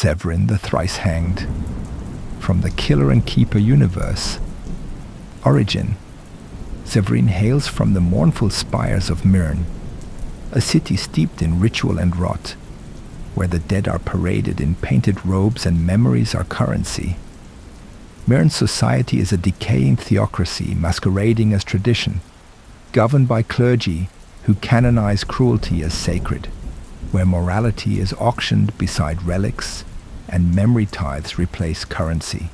Zevrin the Thrice-Hanged. From the Killer and Keeper universe. Origin. Zevrin hails from the mournful spires of Myrn, a city steeped in ritual and rot, where the dead are paraded in painted robes and memories are currency. Myrn's society is a decaying theocracy masquerading as tradition, governed by clergy who canonize cruelty as sacred, where morality is auctioned beside relics and memory tithes replace currency.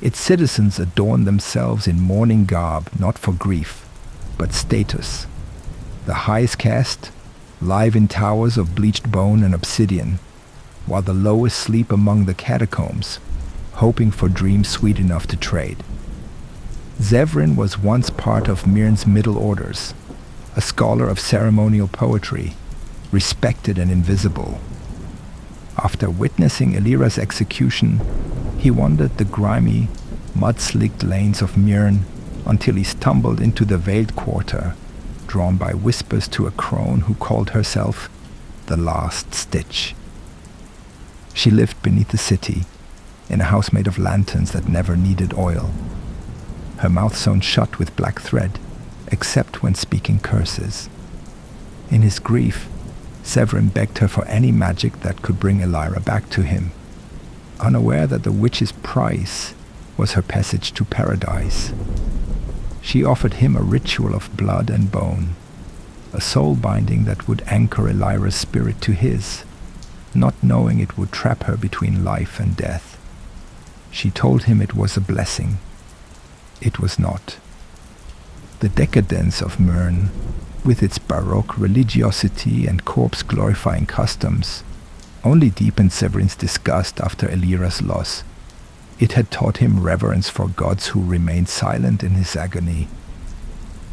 Its citizens adorn themselves in mourning garb, not for grief, but status. The highest caste live in towers of bleached bone and obsidian, while the lowest sleep among the catacombs, hoping for dreams sweet enough to trade. Zevrin was once part of Myrn's middle orders, a scholar of ceremonial poetry, respected and invisible. After witnessing Elira's execution, he wandered the grimy, mud-slicked lanes of Myrn until he stumbled into the veiled quarter, drawn by whispers to a crone who called herself the Last Stitch. She lived beneath the city, in a house made of lanterns that never needed oil, her mouth sewn shut with black thread, except when speaking curses. In his grief, Zevrin begged her for any magic that could bring Elira back to him, unaware that the witch's price was her passage to paradise. She offered him a ritual of blood and bone, a soul binding that would anchor Elira's spirit to his, not knowing it would trap her between life and death. She told him it was a blessing. It was not. The decadence of Myrn, with its baroque religiosity and corpse-glorifying customs, only deepened Zevrin's disgust after Elira's loss. It had taught him reverence for gods who remained silent in his agony.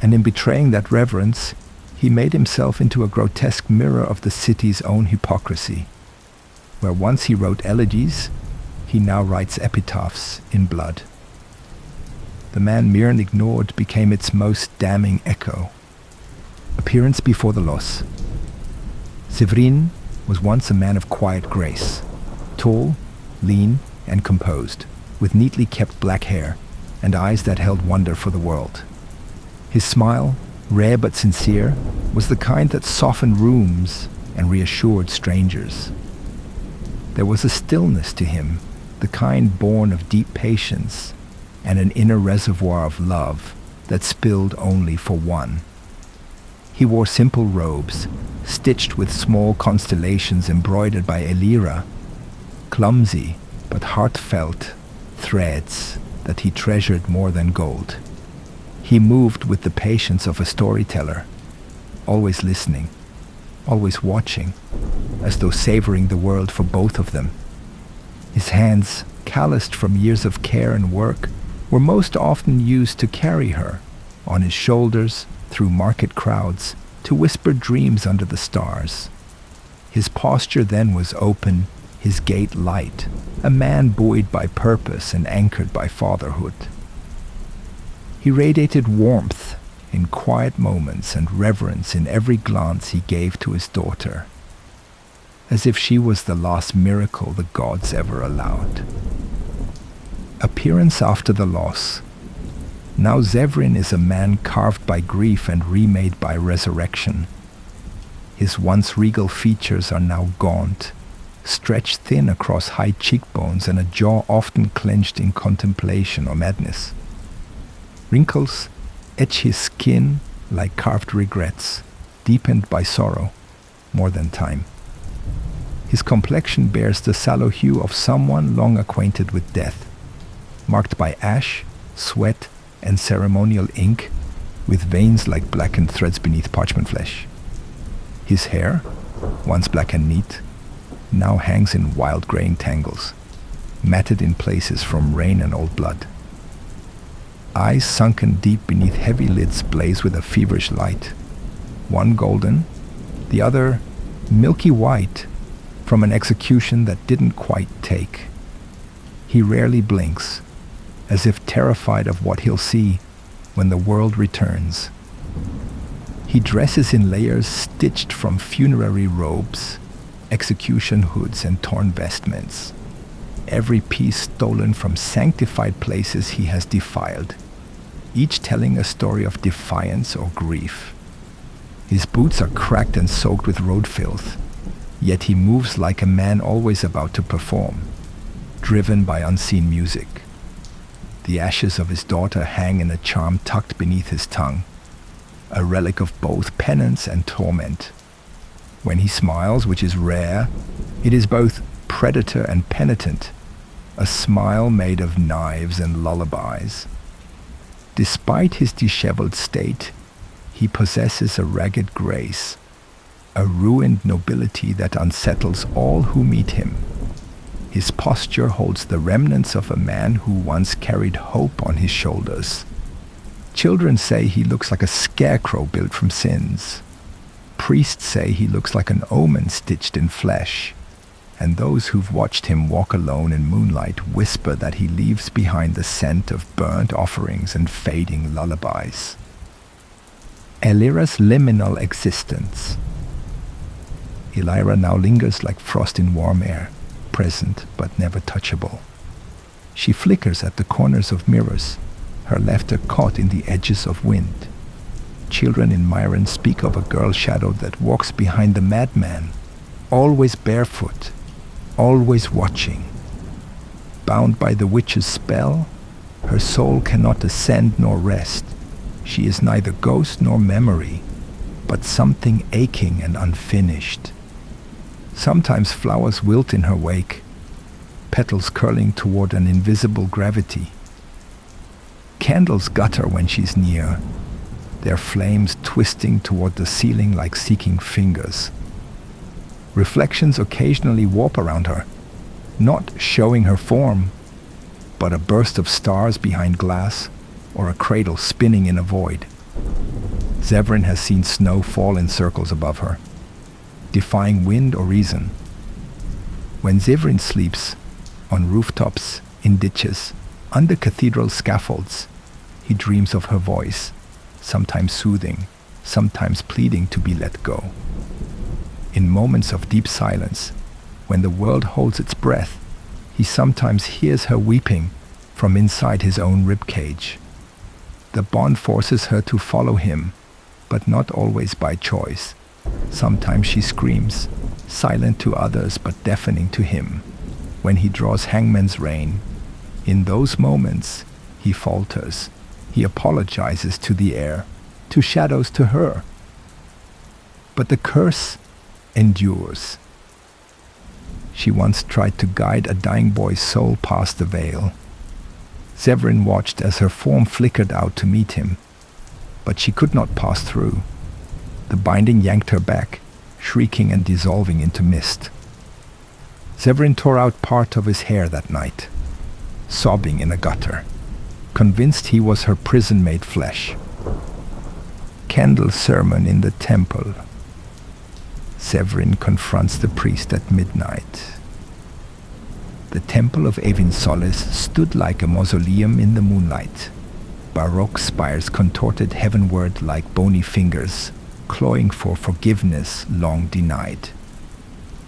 And in betraying that reverence, he made himself into a grotesque mirror of the city's own hypocrisy. Where once he wrote elegies, he now writes epitaphs in blood. The man Myrn ignored became its most damning echo. Appearance before the loss. Zevrin was once a man of quiet grace, tall, lean, and composed, with neatly kept black hair and eyes that held wonder for the world. His smile, rare but sincere, was the kind that softened rooms and reassured strangers. There was a stillness to him, the kind born of deep patience and an inner reservoir of love that spilled only for one. He wore simple robes, stitched with small constellations embroidered by Elira, clumsy but heartfelt threads that he treasured more than gold. He moved with the patience of a storyteller, always listening, always watching, as though savoring the world for both of them. His hands, calloused from years of care and work, were most often used to carry her, on his shoulders, through market crowds, to whisper dreams under the stars. His posture then was open, his gait light, a man buoyed by purpose and anchored by fatherhood. He radiated warmth in quiet moments and reverence in every glance he gave to his daughter, as if she was the last miracle the gods ever allowed. Appearance after the loss. Now Zevrin is a man carved by grief and remade by resurrection. His once regal features are now gaunt, stretched thin across high cheekbones and a jaw often clenched in contemplation or madness. Wrinkles etch his skin like carved regrets, deepened by sorrow, more than time. His complexion bears the sallow hue of someone long acquainted with death, marked by ash, sweat, and ceremonial ink, with veins like blackened threads beneath parchment flesh. His hair, once black and neat, now hangs in wild graying tangles, matted in places from rain and old blood. Eyes sunken deep beneath heavy lids blaze with a feverish light, one golden, the other milky white, from an execution that didn't quite take. He rarely blinks, as if terrified of what he'll see when the world returns. He dresses in layers stitched from funerary robes, execution hoods and torn vestments, every piece stolen from sanctified places he has defiled, each telling a story of defiance or grief. His boots are cracked and soaked with road filth, yet he moves like a man always about to perform, driven by unseen music. The ashes of his daughter hang in a charm tucked beneath his tongue, a relic of both penance and torment. When he smiles, which is rare, it is both predator and penitent, a smile made of knives and lullabies. Despite his disheveled state, he possesses a ragged grace, a ruined nobility that unsettles all who meet him. His posture holds the remnants of a man who once carried hope on his shoulders. Children say he looks like a scarecrow built from sins. Priests say he looks like an omen stitched in flesh. And those who've watched him walk alone in moonlight whisper that he leaves behind the scent of burnt offerings and fading lullabies. Elira's liminal existence. Elira now lingers like frost in warm air, present but never touchable. She flickers at the corners of mirrors, her laughter caught in the edges of wind. Children in Myrn speak of a girl shadow that walks behind the madman, always barefoot, always watching. Bound by the witch's spell, her soul cannot ascend nor rest. She is neither ghost nor memory, but something aching and unfinished. Sometimes flowers wilt in her wake, petals curling toward an invisible gravity. Candles gutter when she's near, their flames twisting toward the ceiling like seeking fingers. Reflections occasionally warp around her, not showing her form, but a burst of stars behind glass or a cradle spinning in a void. Zevrin has seen snow fall in circles above her, defying wind or reason. When Zevrin sleeps, on rooftops, in ditches, under cathedral scaffolds, he dreams of her voice, sometimes soothing, sometimes pleading to be let go. In moments of deep silence, when the world holds its breath, he sometimes hears her weeping from inside his own ribcage. The bond forces her to follow him, but not always by choice. Sometimes she screams, silent to others but deafening to him, when he draws hangman's rein. In those moments, he falters. He apologizes to the air, to shadows, to her. But the curse endures. She once tried to guide a dying boy's soul past the veil. Zevrin watched as her form flickered out to meet him, but she could not pass through. The binding yanked her back, shrieking and dissolving into mist. Zevrin tore out part of his hair that night, sobbing in a gutter, convinced he was her prison-made flesh. Candle sermon in the temple. Zevrin confronts the priest at midnight. The temple of Avin Solace stood like a mausoleum in the moonlight. Baroque spires contorted heavenward like bony fingers, clawing for forgiveness long denied.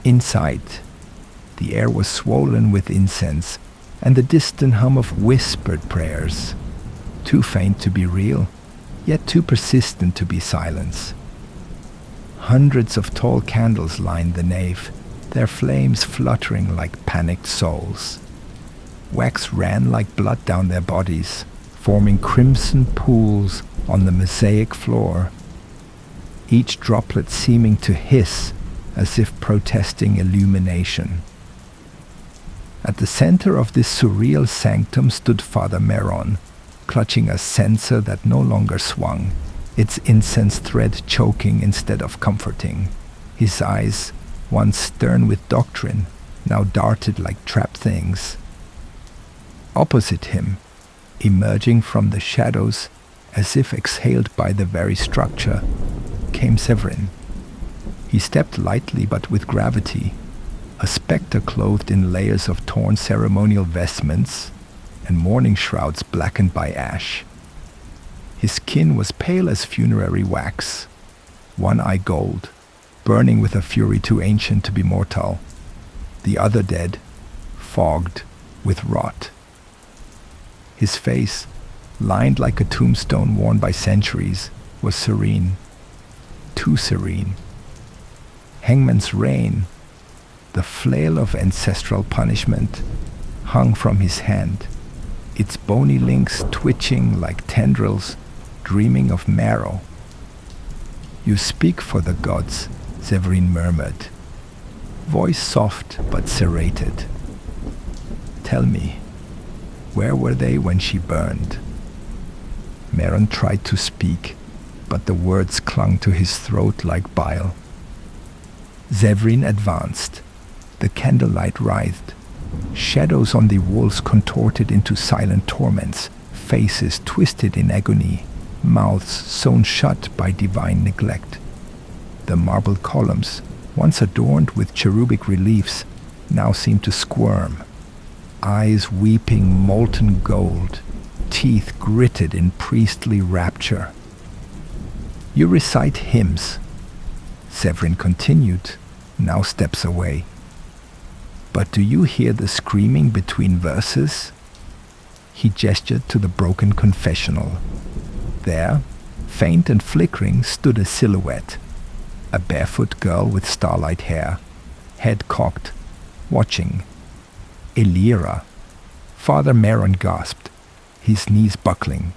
Inside, the air was swollen with incense and the distant hum of whispered prayers, too faint to be real, yet too persistent to be silence. Hundreds of tall candles lined the nave, their flames fluttering like panicked souls. Wax ran like blood down their bodies, forming crimson pools on the mosaic floor, each droplet seeming to hiss as if protesting illumination. At the center of this surreal sanctum stood Father Myrn, clutching a censer that no longer swung, its incense thread choking instead of comforting. His eyes, once stern with doctrine, now darted like trapped things. Opposite him, emerging from the shadows as if exhaled by the very structure, came Zevrin. He stepped lightly but with gravity, a spectre clothed in layers of torn ceremonial vestments and mourning shrouds blackened by ash. His skin was pale as funerary wax, one eye gold, burning with a fury too ancient to be mortal. The other dead, fogged with rot. His face, lined like a tombstone worn by centuries, was serene. Too serene. Hangman's rein, the flail of ancestral punishment, hung from his hand, its bony links twitching like tendrils, dreaming of marrow. "You speak for the gods," Zevrin murmured, voice soft but serrated. "Tell me, where were they when she burned?" Myrn tried to speak, but the words clung to his throat like bile. Zevrin advanced. The candlelight writhed. Shadows on the walls contorted into silent torments, faces twisted in agony, mouths sewn shut by divine neglect. The marble columns, once adorned with cherubic reliefs, now seemed to squirm, eyes weeping molten gold, teeth gritted in priestly rapture. "You recite hymns," Zevrin continued, now steps away. "But do you hear the screaming between verses?" He gestured to the broken confessional. There, faint and flickering, stood a silhouette. A barefoot girl with starlight hair, head cocked, watching. "Elira." Father Myrn gasped, his knees buckling.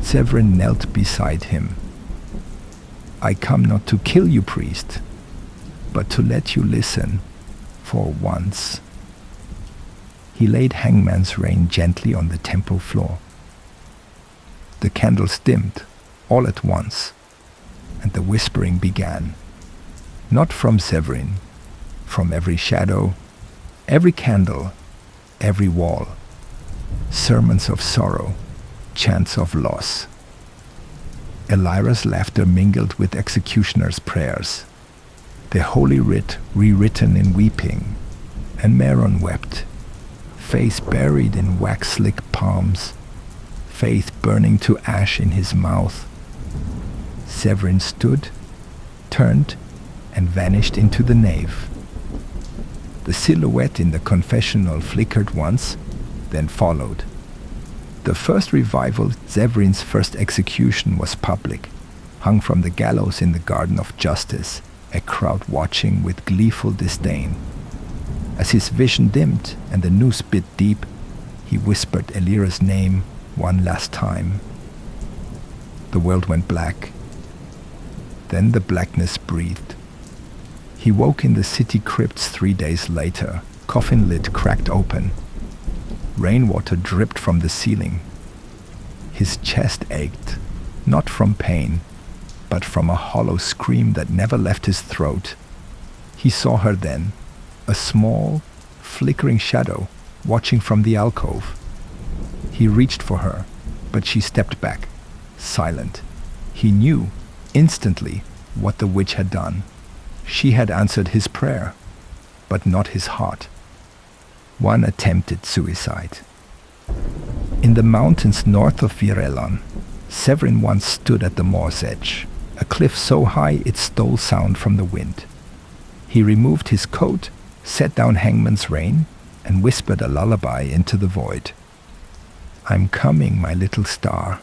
Zevrin knelt beside him. "I come not to kill you, priest, but to let you listen, for once." He laid Hangman's rein gently on the temple floor. The candles dimmed, all at once, and the whispering began. Not from Zevrin, from every shadow, every candle, every wall. Sermons of sorrow, chants of loss. Elira's laughter mingled with executioner's prayers. The holy writ rewritten in weeping, and Myrn wept, face buried in wax-slick palms, faith burning to ash in his mouth. Zevrin stood, turned, and vanished into the nave. The silhouette in the confessional flickered once, then followed. The first revival, Zevrin's first execution, was public, hung from the gallows in the Garden of Justice, a crowd watching with gleeful disdain. As his vision dimmed and the noose bit deep, he whispered Elira's name one last time. The world went black. Then the blackness breathed. He woke in the city crypts 3 days later, coffin lid cracked open. Rainwater dripped from the ceiling. His chest ached, not from pain, but from a hollow scream that never left his throat. He saw her then, a small, flickering shadow, watching from the alcove. He reached for her, but she stepped back, silent. He knew, instantly, what the witch had done. She had answered his prayer, but not his heart. One attempted suicide. In the mountains north of Virelon, Zevrin once stood at the moor's edge, a cliff so high it stole sound from the wind. He removed his coat, set down Hangman's rein, and whispered a lullaby into the void. "I'm coming, my little star."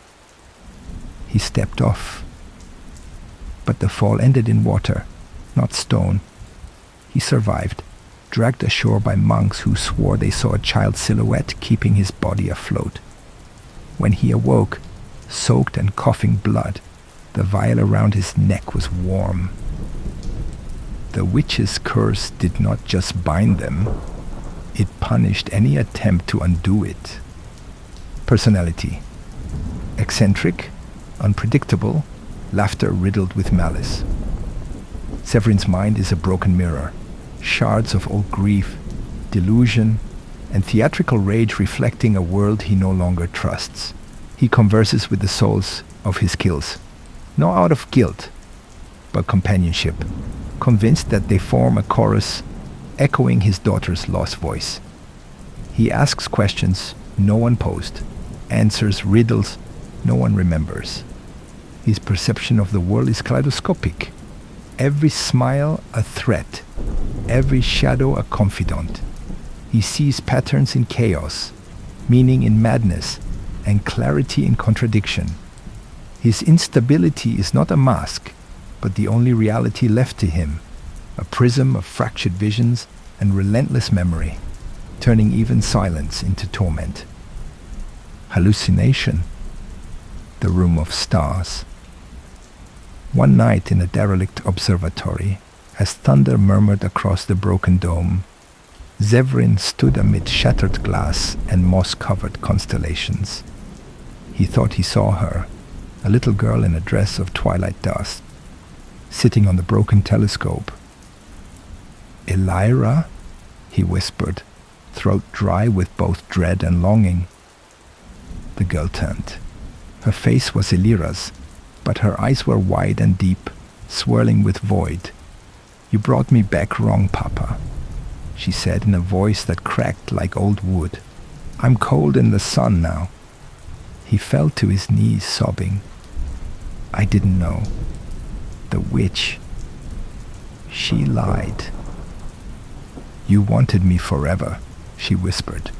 He stepped off. But the fall ended in water, not stone. He survived, dragged ashore by monks who swore they saw a child's silhouette keeping his body afloat. When he awoke, soaked and coughing blood, the vial around his neck was warm. The witch's curse did not just bind them, it punished any attempt to undo it. Personality: eccentric, unpredictable, laughter riddled with malice. Zevrin's mind is a broken mirror, shards of old grief, delusion, and theatrical rage reflecting a world he no longer trusts. He converses with the souls of his kills, not out of guilt, but companionship, convinced that they form a chorus echoing his daughter's lost voice. He asks questions no one posed, answers riddles no one remembers. His perception of the world is kaleidoscopic. every smile a threat, every shadow a confidant. He sees patterns in chaos, meaning in madness, and clarity in contradiction. His instability is not a mask, but the only reality left to him, a prism of fractured visions and relentless memory, turning even silence into torment. Hallucination. The room of stars. One night in a derelict observatory, as thunder murmured across the broken dome, Zevrin stood amid shattered glass and moss-covered constellations. He thought he saw her, a little girl in a dress of twilight dust, sitting on the broken telescope. "Elira?" he whispered, throat dry with both dread and longing. The girl turned. Her face was Elira's, but her eyes were wide and deep, swirling with void. "You brought me back wrong, Papa," she said in a voice that cracked like old wood. "I'm cold in the sun now." He fell to his knees, sobbing. "I didn't know. The witch. She lied." "You wanted me forever," she whispered,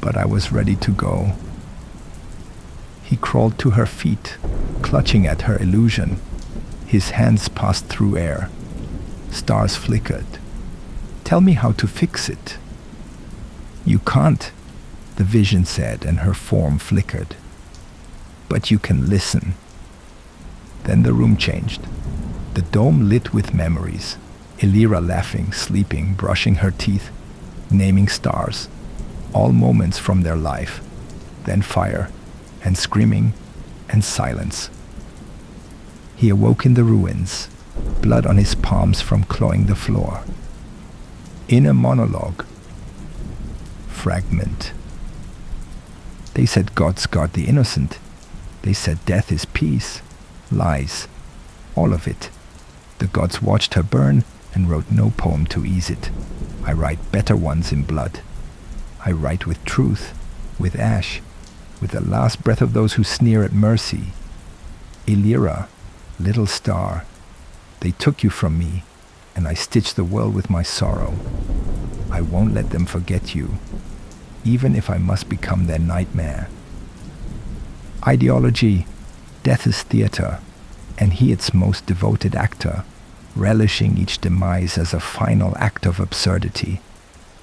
"but I was ready to go." He crawled to her feet, clutching at her illusion. His hands passed through air. Stars flickered. "Tell me how to fix it." "You can't," the vision said, and her form flickered. "But you can listen." Then the room changed. The dome lit with memories. Elira laughing, sleeping, brushing her teeth, naming stars, all moments from their life. Then fire, and screaming, and silence. He awoke in the ruins, blood on his palms from clawing the floor. Inner monologue. Fragment. They said gods guard the innocent. They said death is peace. Lies. All of it. The gods watched her burn and wrote no poem to ease it. I write better ones in blood. I write with truth, with ash, with the last breath of those who sneer at mercy. Elira, little star, they took you from me, and I stitched the world with my sorrow. I won't let them forget you, even if I must become their nightmare. Ideology, death is theater, and he its most devoted actor, relishing each demise as a final act of absurdity.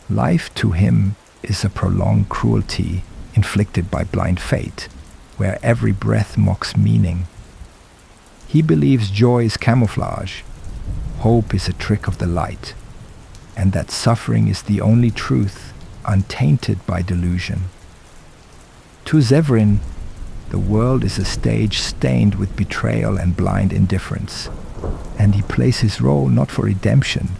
Life to him is a prolonged cruelty inflicted by blind fate, where every breath mocks meaning. He believes joy is camouflage, hope is a trick of the light, and that suffering is the only truth, untainted by delusion. To Zevrin, the world is a stage stained with betrayal and blind indifference, and he plays his role not for redemption,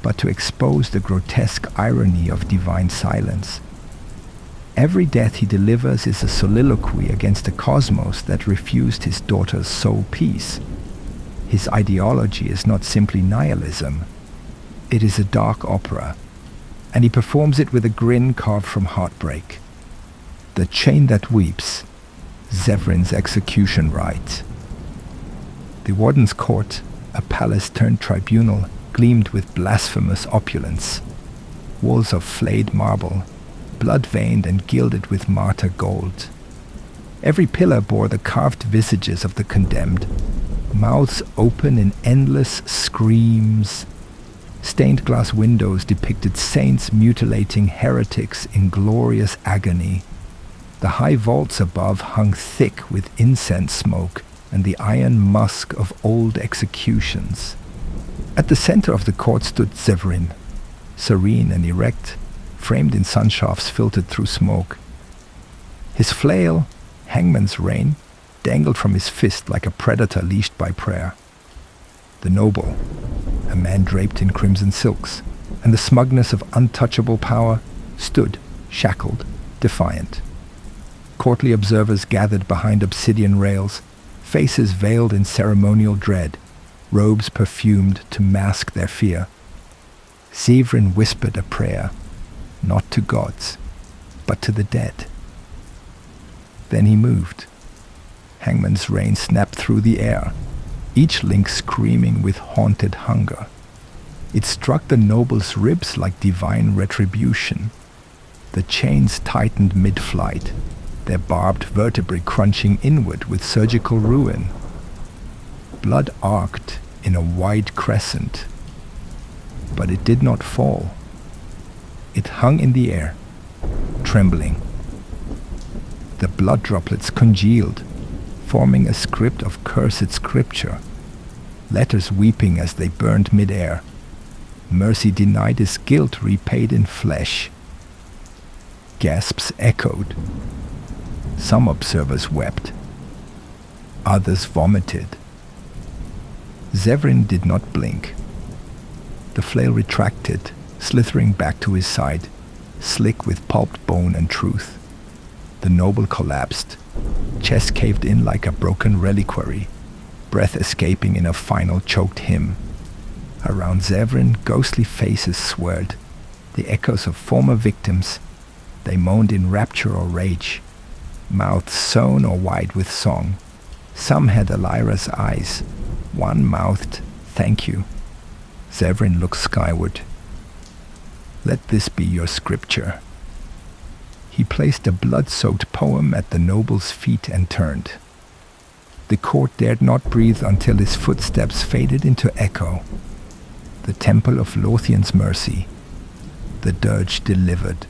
but to expose the grotesque irony of divine silence. Every death he delivers is a soliloquy against a cosmos that refused his daughter's soul peace. His ideology is not simply nihilism. It is a dark opera, and he performs it with a grin carved from heartbreak. The chain that weeps, Zevrin's execution rite. The warden's court, a palace turned tribunal, gleamed with blasphemous opulence. Walls of flayed marble, blood-veined and gilded with martyr gold. Every pillar bore the carved visages of the condemned, mouths open in endless screams. Stained glass windows depicted saints mutilating heretics in glorious agony. The high vaults above hung thick with incense smoke and the iron musk of old executions. At the center of the court stood Zevrin, serene and erect, framed in sunshafts filtered through smoke. His flail, hangman's rein, dangled from his fist like a predator leashed by prayer. The noble, a man draped in crimson silks, and the smugness of untouchable power, stood, shackled, defiant. Courtly observers gathered behind obsidian rails, faces veiled in ceremonial dread, robes perfumed to mask their fear. Zevrin whispered a prayer, not to gods, but to the dead. Then he moved. Hangman's rein snapped through the air. each link screaming with haunted hunger. It struck the noble's ribs like divine retribution. The chains tightened mid-flight, their barbed vertebrae crunching inward with surgical ruin. Blood arced in a wide crescent, but it did not fall. It hung in the air, trembling. The blood droplets congealed, forming a script of cursed scripture, letters weeping as they burned mid-air. Mercy denied is guilt repaid in flesh. Gasps echoed. Some observers wept. Others vomited. Zevrin did not blink. The flail retracted, slithering back to his side, slick with pulped bone and truth. The noble collapsed, chest caved in like a broken reliquary, breath escaping in a final choked hymn. Around Zevrin, ghostly faces swirled, the echoes of former victims. They moaned in rapture or rage, mouths sewn or wide with song. Some had Elira's eyes. One mouthed, "Thank you." Zevrin looked skyward. "Let this be your scripture." He placed a blood-soaked poem at the noble's feet and turned. The court dared not breathe until his footsteps faded into echo. The temple of Lothian's mercy. The dirge delivered.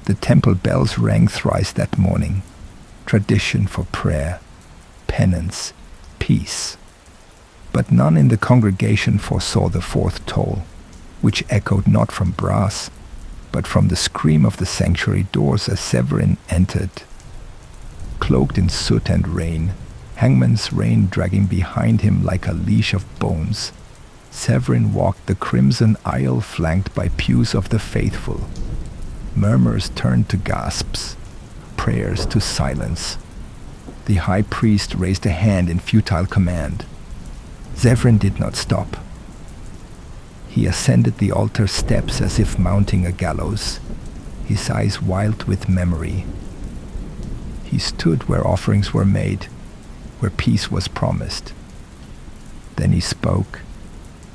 The temple bells rang thrice that morning. Tradition for prayer, penance, peace. But none in the congregation foresaw the fourth toll, which echoed not from brass, but from the scream of the sanctuary doors as Zevrin entered. Cloaked in soot and rain, hangman's rein dragging behind him like a leash of bones, Zevrin walked the crimson aisle flanked by pews of the faithful. Murmurs turned to gasps, prayers to silence. The high priest raised a hand in futile command. Zevrin did not stop. He ascended the altar steps as if mounting a gallows, his eyes wild with memory. He stood where offerings were made, where peace was promised. Then he spoke,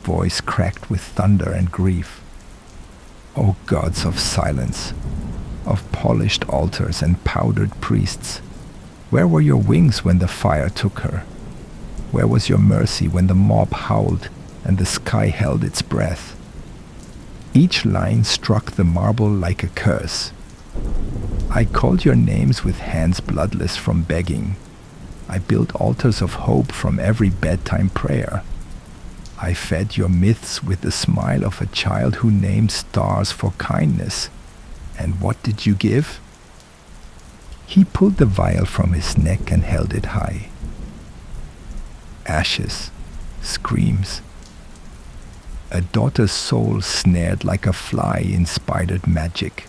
voice cracked with thunder and grief. O gods of silence, of polished altars and powdered priests, where were your wings when the fire took her? Where was your mercy when the mob howled and the sky held its breath? Each line struck the marble like a curse. I called your names with hands bloodless from begging. I built altars of hope from every bedtime prayer. I fed your myths with the smile of a child who named stars for kindness. And what did you give? He pulled the vial from his neck and held it high. Ashes, screams. A daughter's soul snared like a fly in spidered magic.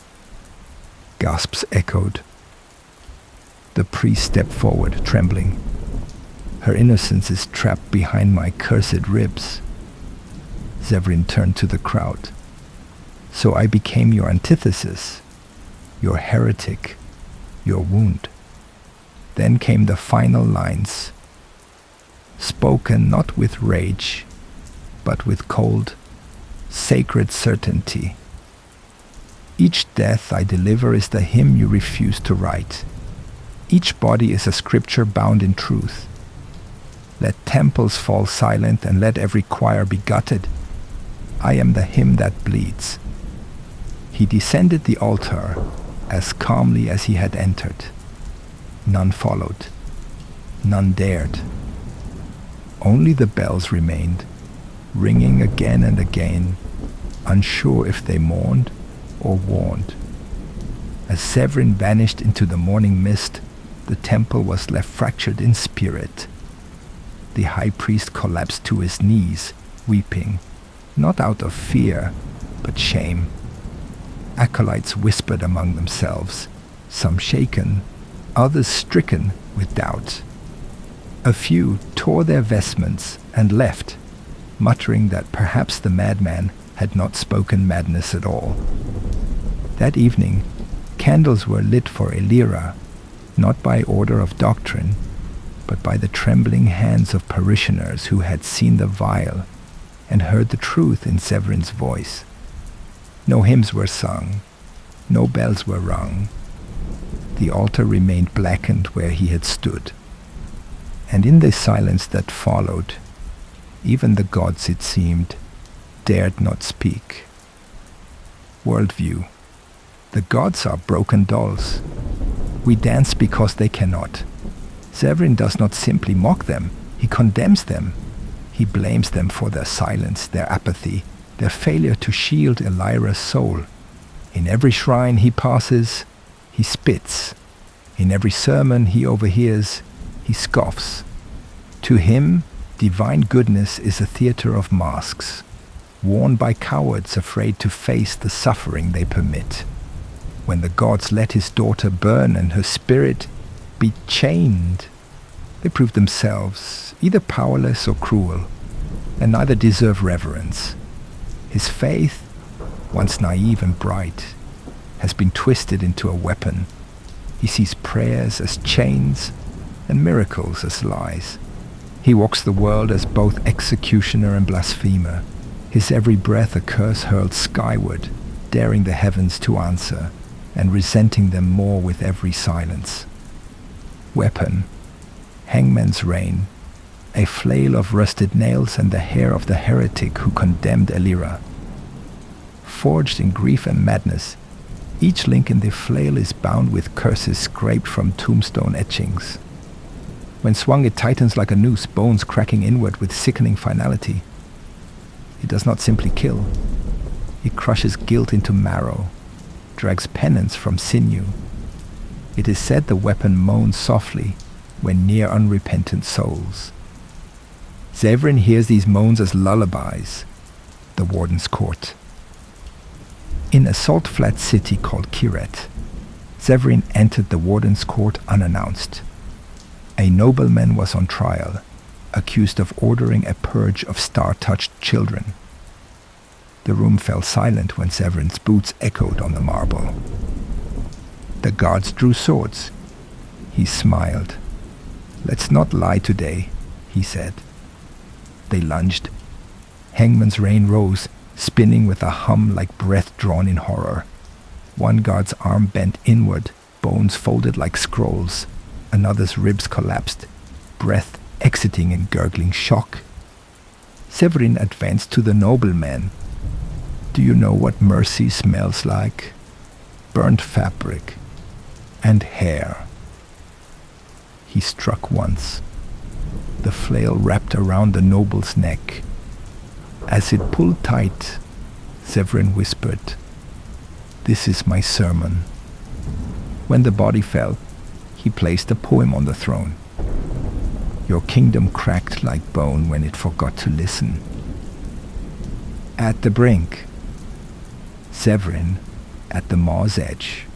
Gasps echoed. The priest stepped forward, trembling. Her innocence is trapped behind my cursed ribs. Zevrin turned to the crowd. So I became your antithesis, your heretic, your wound. Then came the final lines, spoken not with rage, but with cold, sacred certainty. Each death I deliver is the hymn you refuse to write. Each body is a scripture bound in truth. Let temples fall silent and let every choir be gutted. I am the hymn that bleeds. He descended the altar as calmly as he had entered. None followed. None dared. Only the bells remained, ringing again and again, unsure if they mourned or warned. As Zevrin vanished into the morning mist, the temple was left fractured in spirit. The high priest collapsed to his knees, weeping, not out of fear, but shame. Acolytes whispered among themselves, some shaken, others stricken with doubt. A few tore their vestments and left, muttering that perhaps the madman had not spoken madness at all. That evening, candles were lit for Elira, not by order of doctrine, but by the trembling hands of parishioners who had seen the vial and heard the truth in Zevrin's voice. No hymns were sung, no bells were rung. The altar remained blackened where he had stood, and in the silence that followed, even the gods, it seemed, dared not speak. Worldview. The gods are broken dolls. We dance because they cannot. Zevrin does not simply mock them, he condemns them. He blames them for their silence, their apathy, their failure to shield Elira's soul. In every shrine he passes, he spits. In every sermon he overhears, he scoffs. To him, divine goodness is a theater of masks, worn by cowards afraid to face the suffering they permit. When the gods let his daughter burn and her spirit be chained, they prove themselves either powerless or cruel, and neither deserve reverence. His faith, once naive and bright, has been twisted into a weapon. He sees prayers as chains and miracles as lies. He walks the world as both executioner and blasphemer, his every breath a curse hurled skyward, daring the heavens to answer, and resenting them more with every silence. Weapon, hangman's rein, a flail of rusted nails and the hair of the heretic who condemned Elira. Forged in grief and madness, each link in the flail is bound with curses scraped from tombstone etchings. When swung, it tightens like a noose, bones cracking inward with sickening finality. It does not simply kill. It crushes guilt into marrow, drags penance from sinew. It is said the weapon moans softly when near unrepentant souls. Zevrin hears these moans as lullabies. The warden's court. In a salt-flat city called Kiret, Zevrin entered the warden's court unannounced. A nobleman was on trial, accused of ordering a purge of star-touched children. The room fell silent when Zevrin's boots echoed on the marble. The guards drew swords. He smiled. "Let's not lie today," he said. They lunged. Hangman's rein rose, spinning with a hum like breath drawn in horror. One guard's arm bent inward, bones folded like scrolls. Another's ribs collapsed, breath exiting in gurgling shock. Zevrin advanced to the nobleman. "Do you know what mercy smells like? Burnt fabric and hair." He struck once. The flail wrapped around the noble's neck. As it pulled tight, Zevrin whispered, "This is my sermon." When the body fell, he placed a poem on the throne. Your kingdom cracked like bone when it forgot to listen. At the brink, Zevrin at the maw's edge.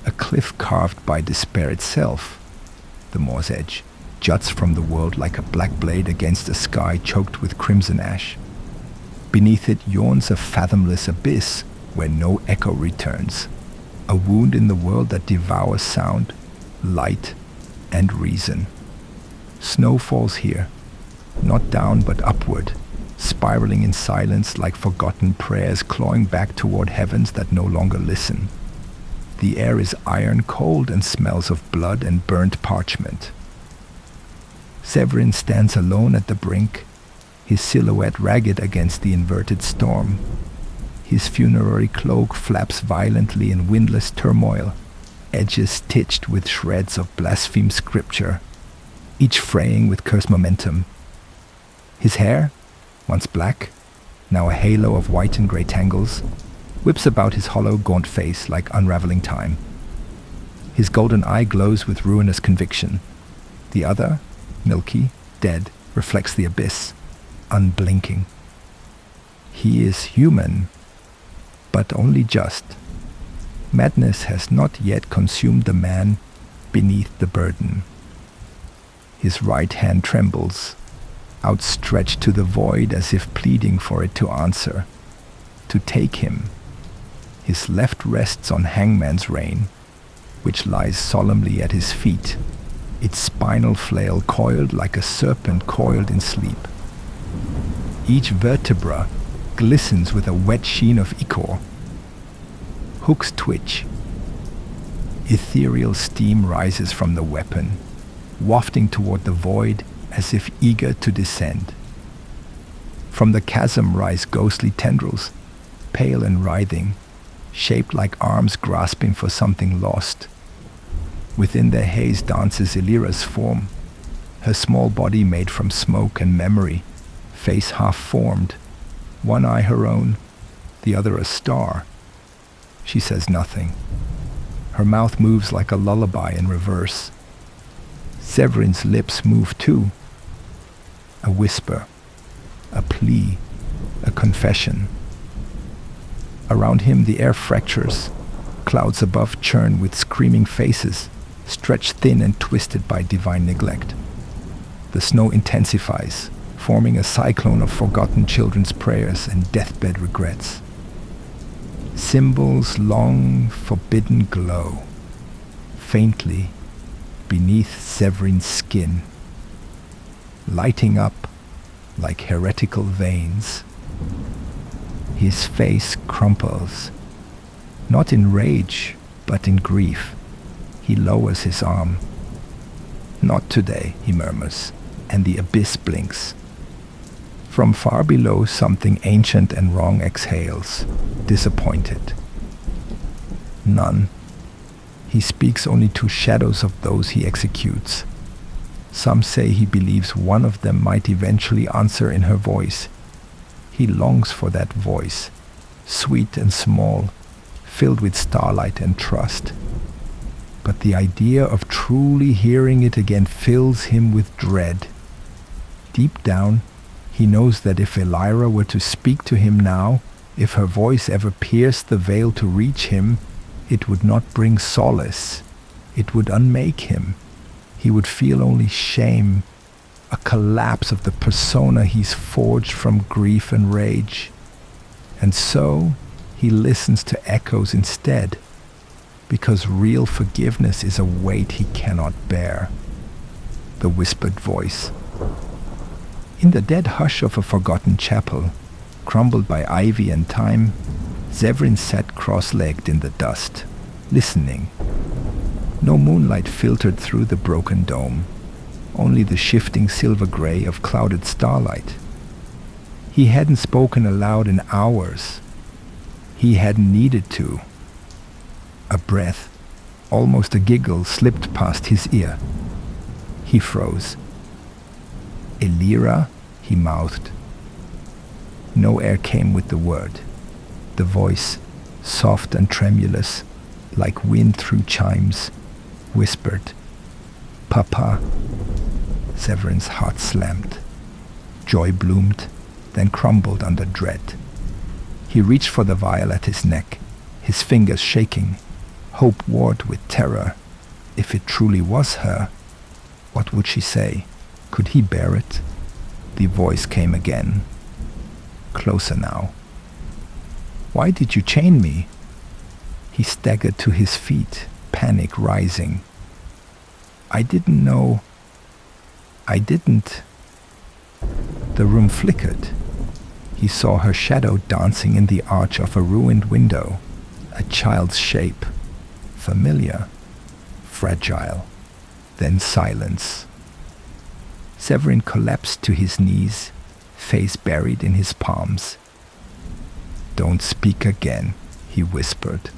A cliff carved by despair itself, the maw's edge, juts from the world like a black blade against a sky choked with crimson ash. Beneath it yawns a fathomless abyss where no echo returns, a wound in the world that devours sound, light, and reason. Snow falls here, not down but upward, spiraling in silence like forgotten prayers clawing back toward heavens that no longer listen. The air is iron cold and smells of blood and burnt parchment. Zevrin stands alone at the brink, his silhouette ragged against the inverted storm. His funerary cloak flaps violently in windless turmoil, edges stitched with shreds of blasphemed scripture, each fraying with cursed momentum. His hair, once black, now a halo of white and grey tangles, whips about his hollow, gaunt face like unraveling time. His golden eye glows with ruinous conviction. The other, milky, dead, reflects the abyss, unblinking. He is human, but only just. Madness has not yet consumed the man beneath the burden. His right hand trembles, outstretched to the void as if pleading for it to answer, to take him. His left rests on Hangman's rein, which lies solemnly at his feet, its spinal flail coiled like a serpent coiled in sleep. Each vertebra glistens with a wet sheen of ichor. Hooks twitch. Ethereal steam rises from the weapon, wafting toward the void as if eager to descend. From the chasm rise ghostly tendrils, pale and writhing, shaped like arms grasping for something lost. Within their haze dances Elira's form, her small body made from smoke and memory, face half-formed, one eye her own, the other a star. She says nothing. Her mouth moves like a lullaby in reverse. Zevrin's lips move too. A whisper, a plea, a confession. Around him the air fractures. Clouds above churn with screaming faces, stretched thin and twisted by divine neglect. The snow intensifies, forming a cyclone of forgotten children's prayers and deathbed regrets. Symbols long forbidden glow, faintly beneath Zevrin's skin, lighting up like heretical veins. His face crumples, not in rage, but in grief. He lowers his arm. "Not today," he murmurs, and the abyss blinks. From far below, something ancient and wrong exhales, disappointed. None. He speaks only to shadows of those he executes. Some say he believes one of them might eventually answer in her voice. He longs for that voice, sweet and small, filled with starlight and trust. But the idea of truly hearing it again fills him with dread. Deep down, he knows that if Elira were to speak to him now, if her voice ever pierced the veil to reach him, it would not bring solace. It would unmake him. He would feel only shame, a collapse of the persona he's forged from grief and rage. And so he listens to echoes instead, because real forgiveness is a weight he cannot bear. The whispered voice. In the dead hush of a forgotten chapel, crumbled by ivy and time, Zevrin sat cross-legged in the dust, listening. No moonlight filtered through the broken dome, only the shifting silver gray of clouded starlight. He hadn't spoken aloud in hours. He hadn't needed to. A breath, almost a giggle, slipped past his ear. He froze. "Elira?" he mouthed. No air came with the word. The voice, soft and tremulous, like wind through chimes, whispered, "Papa." Zevrin's heart slammed. Joy bloomed, then crumbled under dread. He reached for the vial at his neck, his fingers shaking, hope warred with terror. If it truly was her, what would she say? Could he bear it? The voice came again, closer now. "Why did you chain me?" He staggered to his feet, panic rising. "I didn't know. I didn't." The room flickered. He saw her shadow dancing in the arch of a ruined window, a child's shape, familiar, fragile, then silence. Zevrin collapsed to his knees, face buried in his palms. "Don't speak again," he whispered.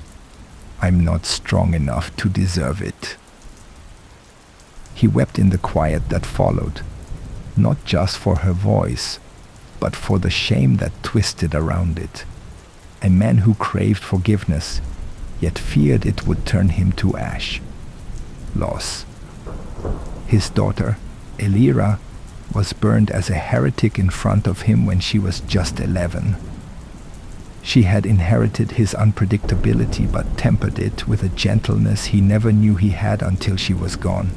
"I'm not strong enough to deserve it." He wept in the quiet that followed, not just for her voice, but for the shame that twisted around it. A man who craved forgiveness, yet feared it would turn him to ash. Loss. His daughter, Elira, was burned as a heretic in front of him when she was just 11. She had inherited his unpredictability but tempered it with a gentleness he never knew he had until she was gone.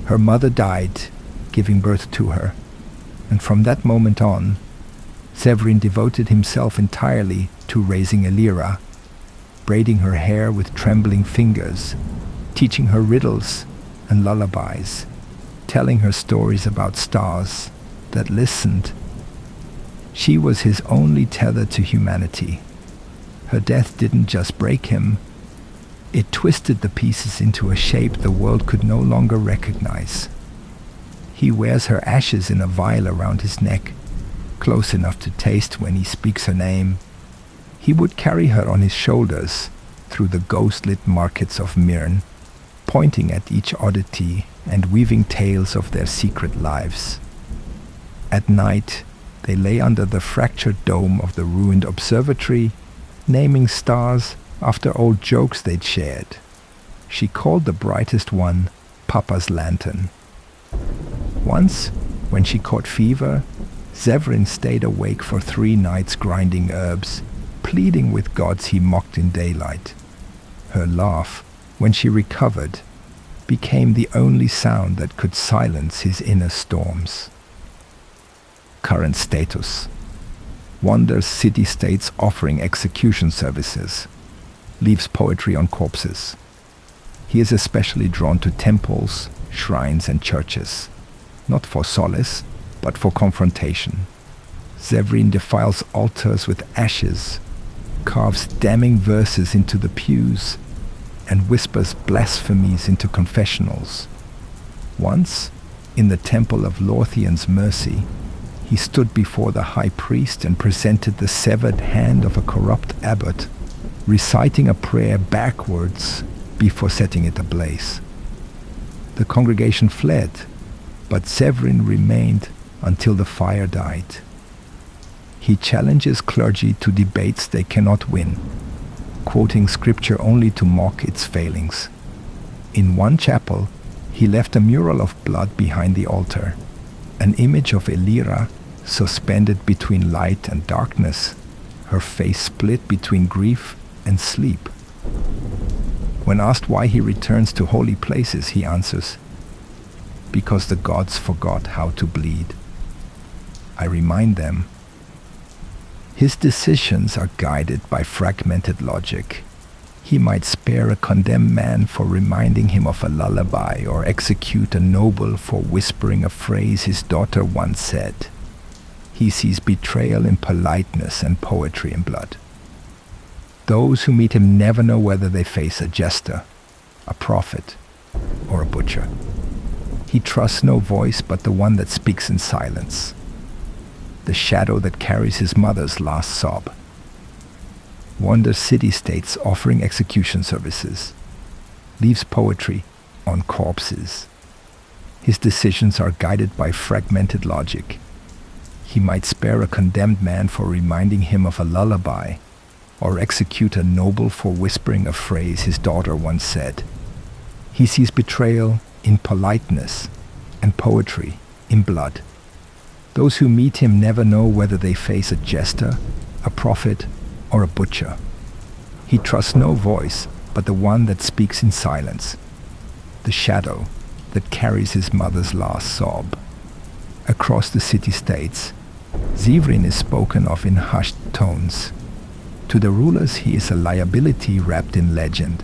Her mother died, giving birth to her, and from that moment on, Zevrin devoted himself entirely to raising Elira, braiding her hair with trembling fingers, teaching her riddles, and lullabies, telling her stories about stars that listened. She was his only tether to humanity. Her death didn't just break him, it twisted the pieces into a shape the world could no longer recognize. He wears her ashes in a vial around his neck, close enough to taste when he speaks her name. He would carry her on his shoulders through the ghost-lit markets of Myrn, pointing at each oddity and weaving tales of their secret lives. At night, they lay under the fractured dome of the ruined observatory, naming stars after old jokes they'd shared. She called the brightest one Papa's Lantern. Once, when she caught fever, Zevrin stayed awake for 3 nights grinding herbs, pleading with gods he mocked in daylight. Her laugh, when she recovered, became the only sound that could silence his inner storms. Current status. Wanders city-states offering execution services. Leaves poetry on corpses. He is especially drawn to temples, shrines and churches, not for solace, but for confrontation. Zevrin defiles altars with ashes, carves damning verses into the pews, and whispers blasphemies into confessionals. Once, in the temple of Lorthian's mercy, he stood before the high priest and presented the severed hand of a corrupt abbot, reciting a prayer backwards before setting it ablaze. The congregation fled, but Zevrin remained until the fire died. He challenges clergy to debates they cannot win, quoting scripture only to mock its failings. In one chapel, he left a mural of blood behind the altar, an image of Elira suspended between light and darkness, her face split between grief and sleep. When asked why he returns to holy places, he answers, "Because the gods forgot how to bleed. I remind them." His decisions are guided by fragmented logic. He might spare a condemned man for reminding him of a lullaby, or execute a noble for whispering a phrase his daughter once said. He sees betrayal in politeness and poetry in blood. Those who meet him never know whether they face a jester, a prophet, or a butcher. He trusts no voice but the one that speaks in silence, the shadow that carries his mother's last sob. Wanders city-states offering execution services. Leaves poetry on corpses. His decisions are guided by fragmented logic. He might spare a condemned man for reminding him of a lullaby, or execute a noble for whispering a phrase his daughter once said. He sees betrayal in politeness and poetry in blood. Those who meet him never know whether they face a jester, a prophet, or a butcher. He trusts no voice but the one that speaks in silence, the shadow that carries his mother's last sob. Across the city-states, Zevrin is spoken of in hushed tones. To the rulers he is a liability wrapped in legend,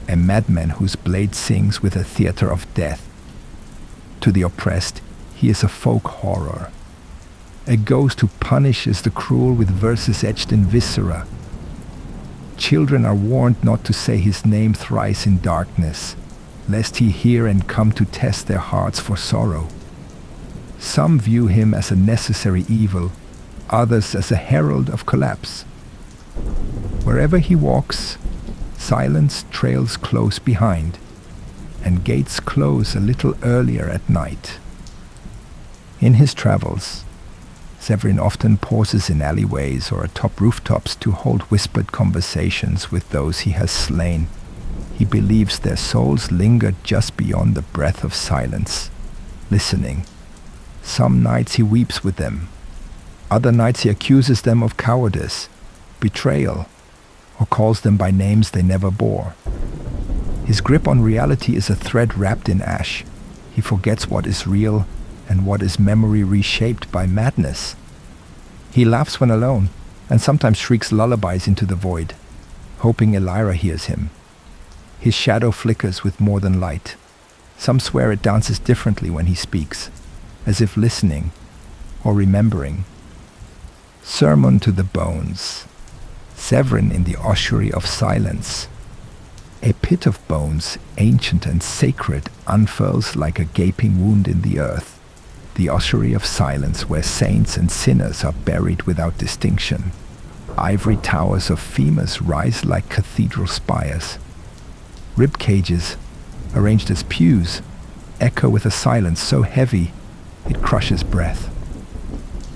a madman whose blade sings with a theater of death. To the oppressed he is a folk horror, a ghost who punishes the cruel with verses etched in viscera. Children are warned not to say his name thrice in darkness, lest he hear and come to test their hearts for sorrow. Some view him as a necessary evil, others as a herald of collapse. Wherever he walks, silence trails close behind, and gates close a little earlier at night. In his travels, Zevrin often pauses in alleyways or atop rooftops to hold whispered conversations with those he has slain. He believes their souls linger just beyond the breath of silence, listening. Some nights he weeps with them. Other nights he accuses them of cowardice, betrayal, or calls them by names they never bore. His grip on reality is a thread wrapped in ash. He forgets what is real and what is memory reshaped by madness. He laughs when alone, and sometimes shrieks lullabies into the void, hoping Elira hears him. His shadow flickers with more than light. Some swear it dances differently when he speaks, as if listening or remembering. Sermon to the bones. Zevrin in the ossuary of silence. A pit of bones, ancient and sacred, unfurls like a gaping wound in the earth. The ossuary of silence where saints and sinners are buried without distinction. Ivory towers of femurs rise like cathedral spires. Rib cages, arranged as pews, echo with a silence so heavy it crushes breath.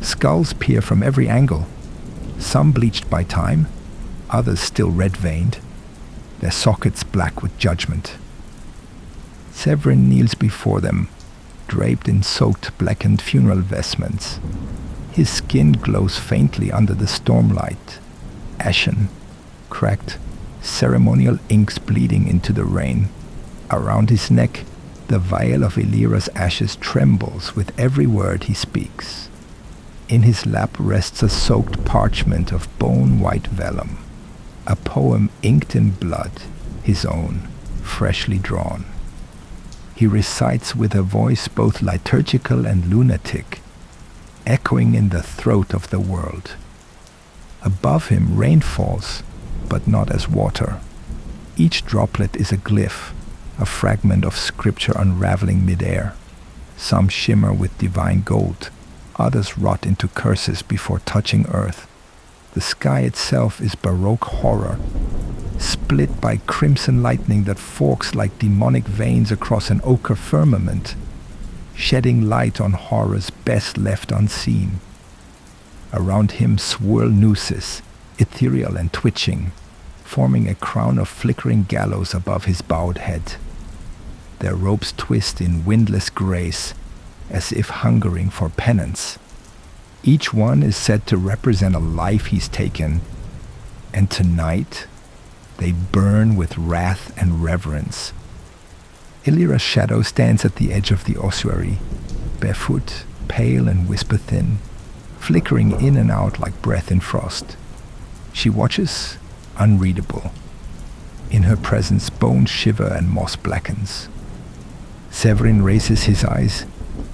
Skulls peer from every angle, some bleached by time, others still red-veined, their sockets black with judgment. Zevrin kneels before them, draped in soaked, blackened funeral vestments. His skin glows faintly under the stormlight, ashen, cracked, ceremonial inks bleeding into the rain. Around his neck, the vial of Elira's ashes trembles with every word he speaks. In his lap rests a soaked parchment of bone-white vellum, a poem inked in blood, his own, freshly drawn. He recites with a voice both liturgical and lunatic, echoing in the throat of the world. Above him rain falls, but not as water. Each droplet is a glyph, a fragment of scripture unraveling midair. Some shimmer with divine gold, others rot into curses before touching earth. The sky itself is baroque horror, split by crimson lightning that forks like demonic veins across an ochre firmament, shedding light on horrors best left unseen. Around him swirl nooses, ethereal and twitching, forming a crown of flickering gallows above his bowed head. Their ropes twist in windless grace, as if hungering for penance. Each one is said to represent a life he's taken, and tonight they burn with wrath and reverence. Elira's shadow stands at the edge of the ossuary, barefoot, pale and whisper-thin, flickering in and out like breath in frost. She watches, unreadable. In her presence bones shiver and moss blackens. Zevrin raises his eyes,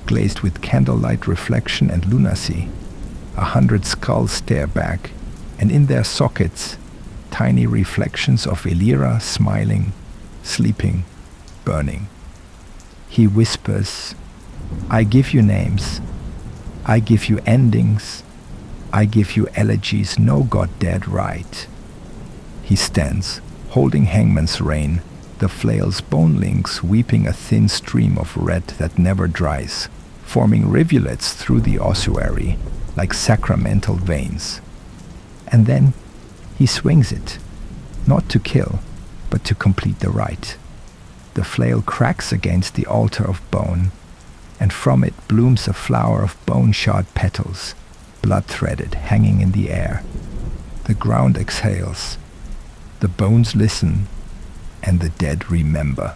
glazed with candlelight reflection and lunacy. 100 skulls stare back, and in their sockets, tiny reflections of Elira smiling, sleeping, burning. He whispers, "I give you names. I give you endings. I give you elegies no god dared write." He stands, holding hangman's rein, the flail's bone links weeping a thin stream of red that never dries, forming rivulets through the ossuary like sacramental veins. And then he swings it, not to kill, but to complete the rite. The flail cracks against the altar of bone, and from it blooms a flower of bone-shard petals, blood-threaded, hanging in the air. The ground exhales, the bones listen, and the dead remember.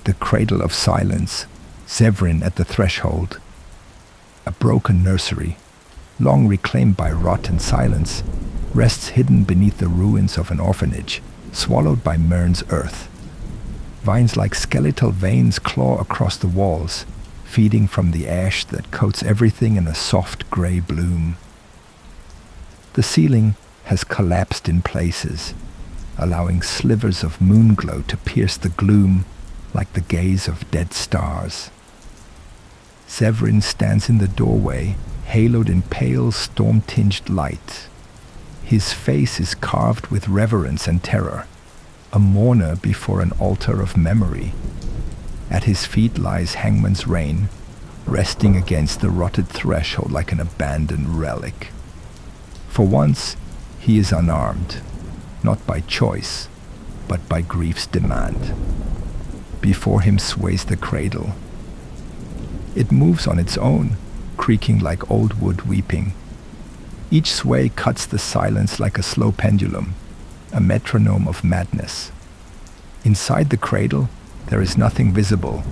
The cradle of silence, Zevrin at the threshold. A broken nursery, long reclaimed by rot and silence, rests hidden beneath the ruins of an orphanage, swallowed by Myrn's earth. Vines like skeletal veins claw across the walls, feeding from the ash that coats everything in a soft gray bloom. The ceiling has collapsed in places, allowing slivers of moonglow to pierce the gloom like the gaze of dead stars. Zevrin stands in the doorway, haloed in pale, storm-tinged light. His face is carved with reverence and terror, a mourner before an altar of memory. At his feet lies hangman's rein, resting against the rotted threshold like an abandoned relic. For once, he is unarmed, not by choice, but by grief's demand. Before him sways the cradle. It moves on its own, creaking like old wood weeping. Each sway cuts the silence like a slow pendulum, a metronome of madness. Inside the cradle, there is nothing visible,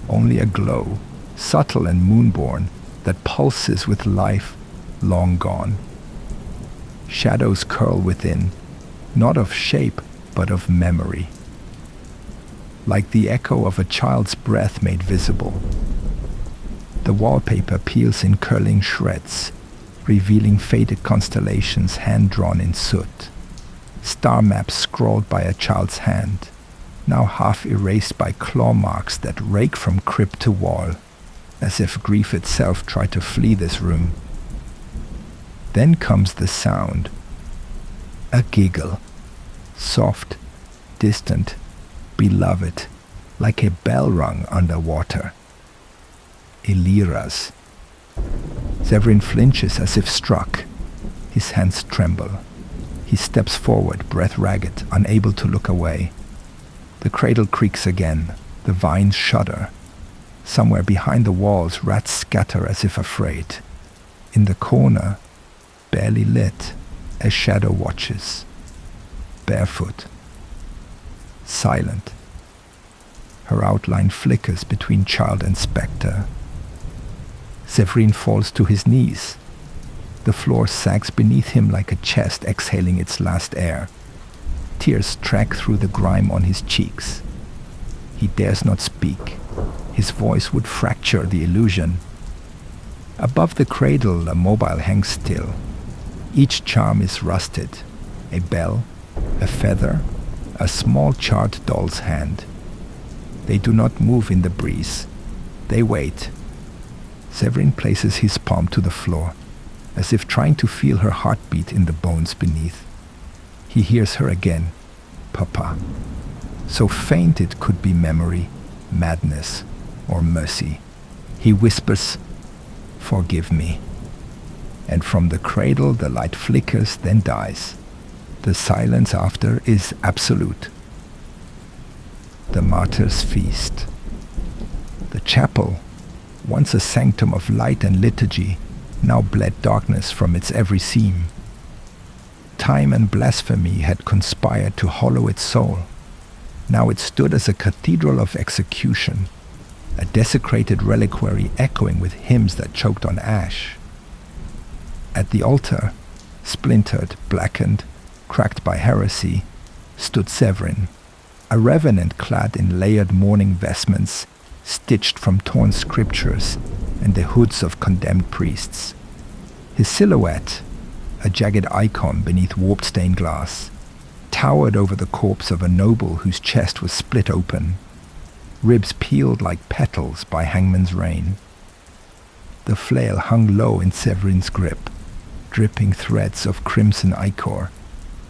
only a glow, subtle and moonborn, that pulses with life long gone. Shadows curl within, not of shape, but of memory. like the echo of a child's breath made visible. The wallpaper peels in curling shreds, revealing faded constellations hand-drawn in soot. Star maps scrawled by a child's hand, now half erased by claw marks that rake from crypt to wall, as if grief itself tried to flee this room. Then comes the sound. A giggle. Soft, distant, beloved, like a bell rung underwater. Elira's. Zevrin flinches as if struck. His hands tremble. He steps forward, breath ragged, unable to look away. The cradle creaks again. The vines shudder. Somewhere behind the walls, rats scatter as if afraid. In the corner, barely lit, a shadow watches. Barefoot. Silent. Her outline flickers between child and spectre. Zevrin falls to his knees. The floor sags beneath him like a chest exhaling its last air. Tears track through the grime on his cheeks. He dares not speak. His voice would fracture the illusion. Above the cradle, a mobile hangs still. Each charm is rusted. A bell, a feather, a small charred doll's hand. They do not move in the breeze. They wait. Zevrin places his palm to the floor, as if trying to feel her heartbeat in the bones beneath. He hears her again. Papa. So faint it could be memory, madness, or mercy. He whispers, "Forgive me." And from the cradle the light flickers, then dies. The silence after is absolute. The martyrs feast. The chapel, once a sanctum of light and liturgy, now bled darkness from its every seam. Time and blasphemy had conspired to hollow its soul. Now it stood as a cathedral of execution, a desecrated reliquary echoing with hymns that choked on ash. At the altar, splintered, blackened, cracked by heresy, stood Zevrin, a revenant clad in layered mourning vestments, stitched from torn scriptures and the hoods of condemned priests. His silhouette, a jagged icon beneath warped stained glass, towered over the corpse of a noble whose chest was split open, ribs peeled like petals by hangman's rein. The flail hung low in Zevrin's grip, dripping threads of crimson ichor,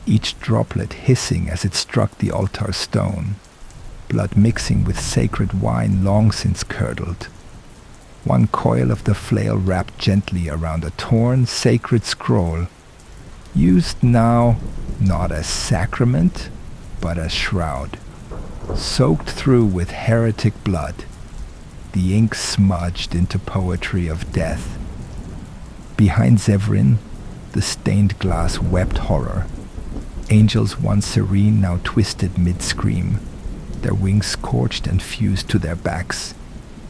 each droplet hissing as it struck the altar stone, blood mixing with sacred wine long since curdled. One coil of the flail wrapped gently around a torn, sacred scroll, used now not as sacrament, but as shroud, soaked through with heretic blood, the ink smudged into poetry of death. Behind Zevrin, the stained glass wept horror. Angels once serene, now twisted mid-scream, their wings scorched and fused to their backs,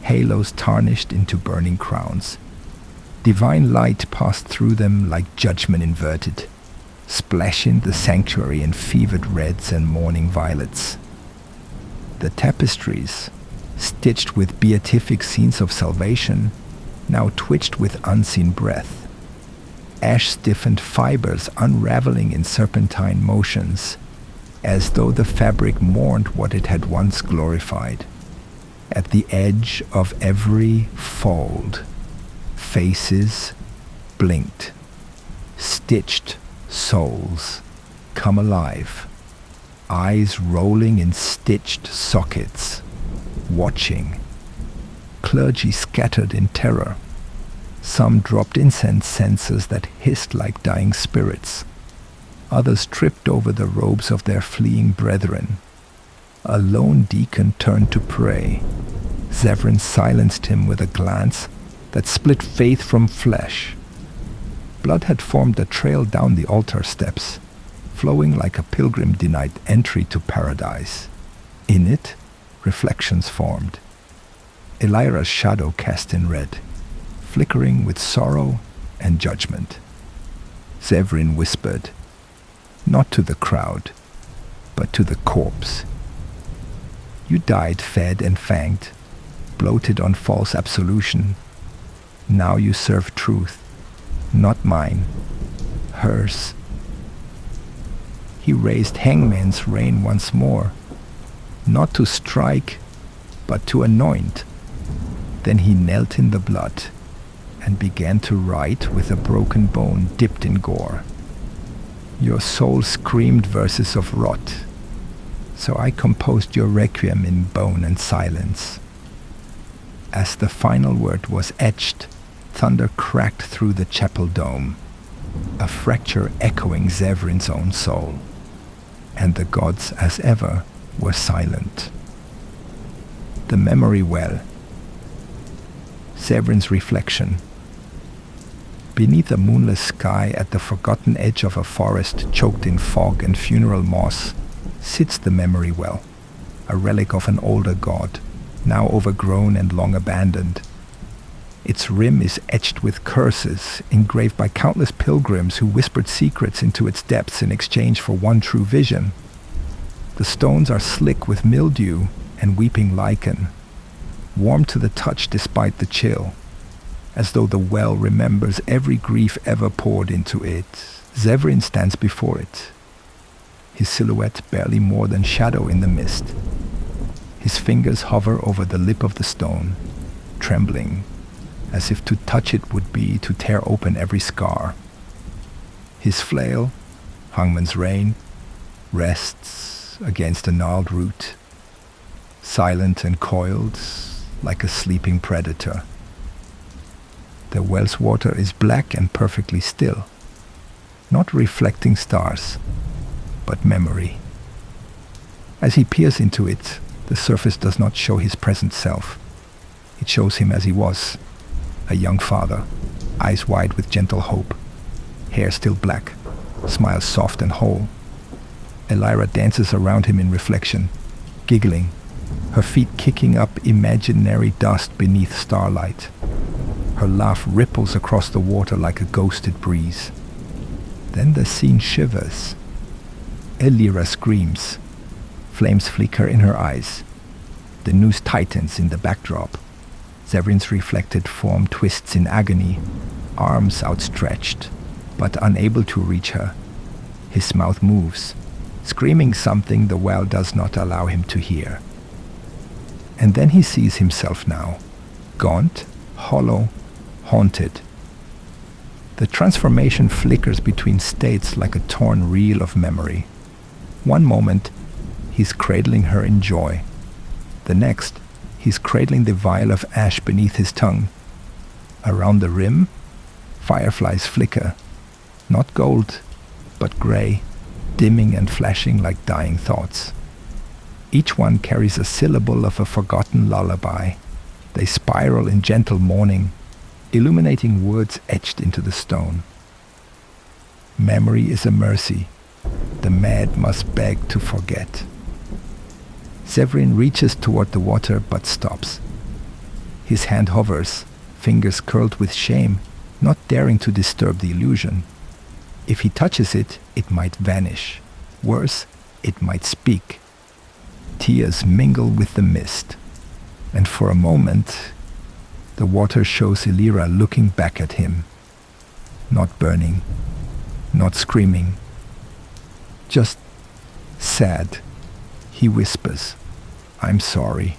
halos tarnished into burning crowns. Divine light passed through them like judgment inverted, splashing the sanctuary in fevered reds and morning violets. The tapestries, stitched with beatific scenes of salvation, now twitched with unseen breath. Ash-stiffened fibers unraveling in serpentine motions, as though the fabric mourned what it had once glorified. At the edge of every fold, faces blinked. Stitched souls come alive, eyes rolling in stitched sockets, watching. Clergy scattered in terror. Some dropped incense censers that hissed like dying spirits. Others tripped over the robes of their fleeing brethren. A lone deacon turned to pray. Zevrin silenced him with a glance that split faith from flesh. Blood had formed a trail down the altar steps, flowing like a pilgrim denied entry to paradise. In it, reflections formed. Elira's shadow cast in red, flickering with sorrow and judgment. Zevrin whispered, not to the crowd, but to the corpse, You died fed and fanged, bloated on false absolution. Now you serve truth, not mine, hers. He raised hangman's rein once more, not to strike, but to anoint. Then he knelt in the blood and began to write with a broken bone dipped in gore. Your soul screamed verses of rot, so I composed your requiem in bone and silence. As the final word was etched, thunder cracked through the chapel dome, a fracture echoing Zevrin's own soul, and the gods, as ever, were silent. The memory well. Zevrin's reflection. Beneath a moonless sky at the forgotten edge of a forest choked in fog and funeral moss sits the memory well, a relic of an older god, now overgrown and long abandoned. Its rim is etched with curses, engraved by countless pilgrims who whispered secrets into its depths in exchange for one true vision. The stones are slick with mildew and weeping lichen, warm to the touch despite the chill, as though the well remembers every grief ever poured into it. Zevrin stands before it, his silhouette barely more than shadow in the mist. His fingers hover over the lip of the stone, trembling, as if to touch it would be to tear open every scar. His flail, hangman's rein, rests against a gnarled root, silent and coiled like a sleeping predator. The well's water is black and perfectly still, not reflecting stars, but memory. As he peers into it, the surface does not show his present self. It shows him as he was, a young father, eyes wide with gentle hope, hair still black, smile soft and whole. Elira dances around him in reflection, giggling, her feet kicking up imaginary dust beneath starlight. Her laugh ripples across the water like a ghosted breeze. Then the scene shivers. Elira screams. Flames flicker in her eyes. The noose tightens in the backdrop. Zevrin's reflected form twists in agony, arms outstretched, but unable to reach her. His mouth moves, screaming something the well does not allow him to hear. And then he sees himself now, gaunt, hollow, haunted. The transformation flickers between states like a torn reel of memory. One moment, he's cradling her in joy. The next, he's cradling the vial of ash beneath his tongue. Around the rim, fireflies flicker, not gold, but gray, dimming and flashing like dying thoughts. Each one carries a syllable of a forgotten lullaby. They spiral in gentle mourning, illuminating words etched into the stone. Memory is a mercy. The mad must beg to forget. Zevrin reaches toward the water but stops. His hand hovers, fingers curled with shame, not daring to disturb the illusion. If he touches it, it might vanish. Worse, it might speak. Tears mingle with the mist, and for a moment, the water shows Elira looking back at him. Not burning, not screaming, just sad. He whispers, "I'm sorry."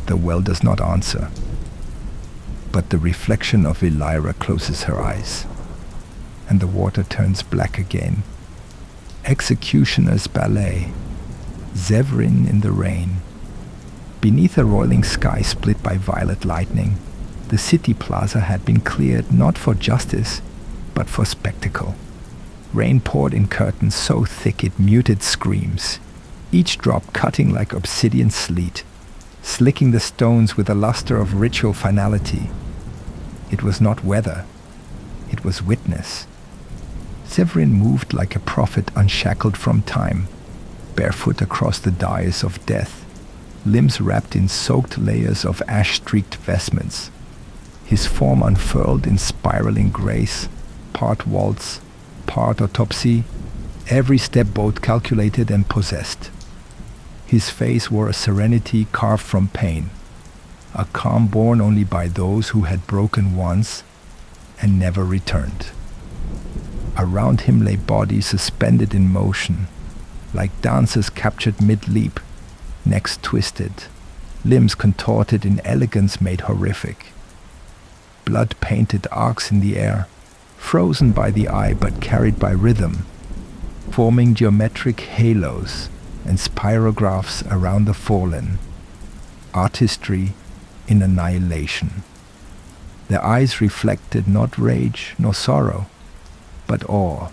The well does not answer, but the reflection of Elira closes her eyes, and the water turns black again. Executioner's ballet. Zevrin in the rain. Beneath a roiling sky split by violet lightning, the city plaza had been cleared not for justice, but for spectacle. Rain poured in curtains so thick it muted screams, each drop cutting like obsidian sleet, slicking the stones with a luster of ritual finality. It was not weather, it was witness. Zevrin moved like a prophet unshackled from time, barefoot across the dais of death, limbs wrapped in soaked layers of ash-streaked vestments. His form unfurled in spiraling grace, part waltz, part autopsy, every step both calculated and possessed. His face wore a serenity carved from pain, a calm born only by those who had broken once and never returned. Around him lay bodies suspended in motion, like dancers captured mid-leap, necks twisted, limbs contorted in elegance made horrific. Blood-painted arcs in the air, frozen by the eye but carried by rhythm, forming geometric halos and spirographs around the fallen. Artistry in annihilation. Their eyes reflected not rage nor sorrow, but awe,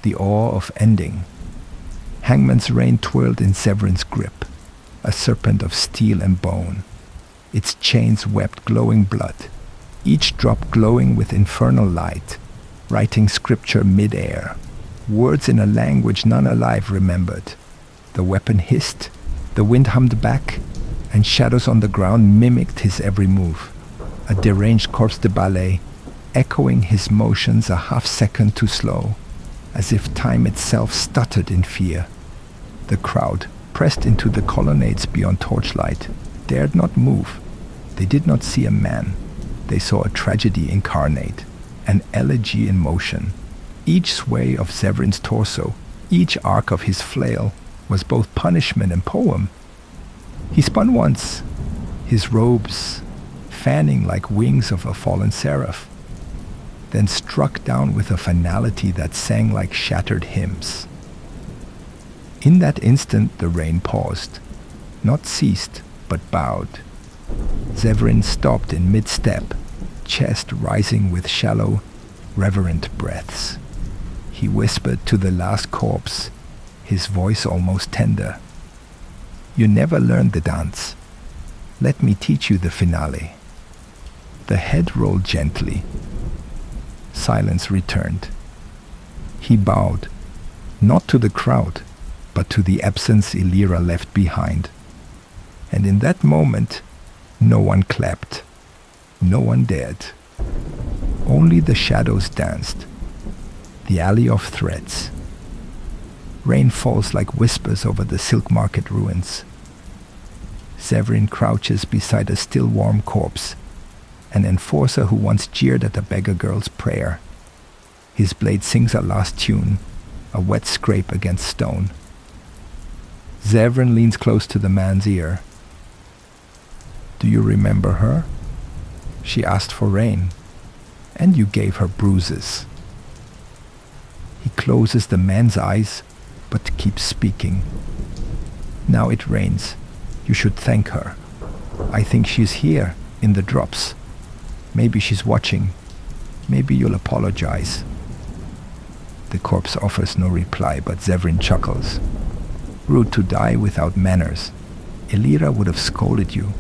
the awe of ending. Hangman's rein twirled in Zevrin's grip, a serpent of steel and bone. Its chains wept glowing blood, each drop glowing with infernal light, writing scripture mid-air, words in a language none alive remembered. The weapon hissed, the wind hummed back, and shadows on the ground mimicked his every move. A deranged corpse de ballet, echoing his motions a half-second too slow, as if time itself stuttered in fear. The crowd, pressed into the colonnades beyond torchlight, dared not move. They did not see a man. They saw a tragedy incarnate, an elegy in motion. Each sway of Zevrin's torso, each arc of his flail, was both punishment and poem. He spun once, his robes fanning like wings of a fallen seraph, then struck down with a finality that sang like shattered hymns. In that instant the rain paused, not ceased, but bowed. Zevrin stopped in mid-step, chest rising with shallow, reverent breaths. He whispered to the last corpse, his voice almost tender. "You never learned the dance. Let me teach you the finale." The head rolled gently. Silence returned. He bowed, not to the crowd, but to the absence Elira left behind. And in that moment, no one clapped. No one dared. Only the shadows danced. The alley of threads. Rain falls like whispers over the silk market ruins. Zevrin crouches beside a still warm corpse, an enforcer who once jeered at a beggar girl's prayer. His blade sings a last tune, a wet scrape against stone. Zevrin leans close to the man's ear. "Do you remember her? She asked for rain, and you gave her bruises." He closes the man's eyes, but keeps speaking. "Now it rains. You should thank her. I think she's here, in the drops. Maybe she's watching. Maybe you'll apologize." The corpse offers no reply, but Zevrin chuckles. "Rude to die without manners. Elira would have scolded you.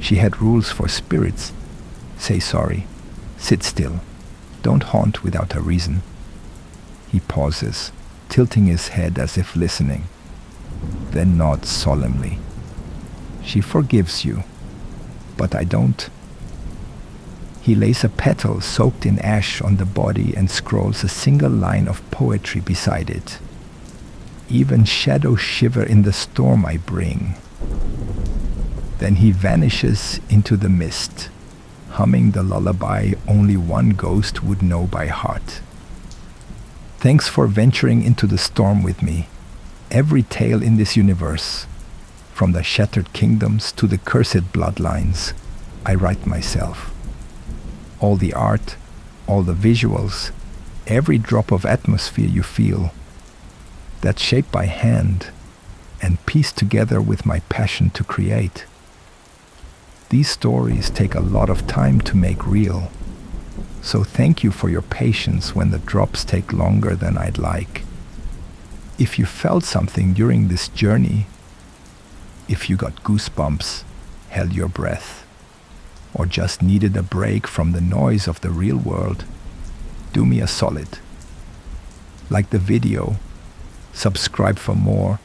She had rules for spirits. Say sorry. Sit still. Don't haunt without a reason." He pauses, tilting his head as if listening, then nods solemnly. "She forgives you, but I don't." He lays a petal soaked in ash on the body and scrawls a single line of poetry beside it. "Even shadows shiver in the storm I bring." Then he vanishes into the mist, humming the lullaby only one ghost would know by heart. Thanks for venturing into the storm with me. Every tale in this universe, from the shattered kingdoms to the cursed bloodlines, I write myself. All the art, all the visuals, every drop of atmosphere you feel, that's shaped by hand and pieced together with my passion to create. These stories take a lot of time to make real, so thank you for your patience when the drops take longer than I'd like. If you felt something during this journey, if you got goosebumps, held your breath, or just needed a break from the noise of the real world, do me a solid. Like the video, subscribe for more,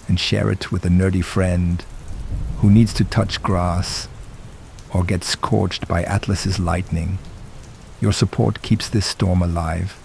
and share it with a nerdy friend who needs to touch grass or get scorched by Atlas's lightning. Your support keeps this storm alive.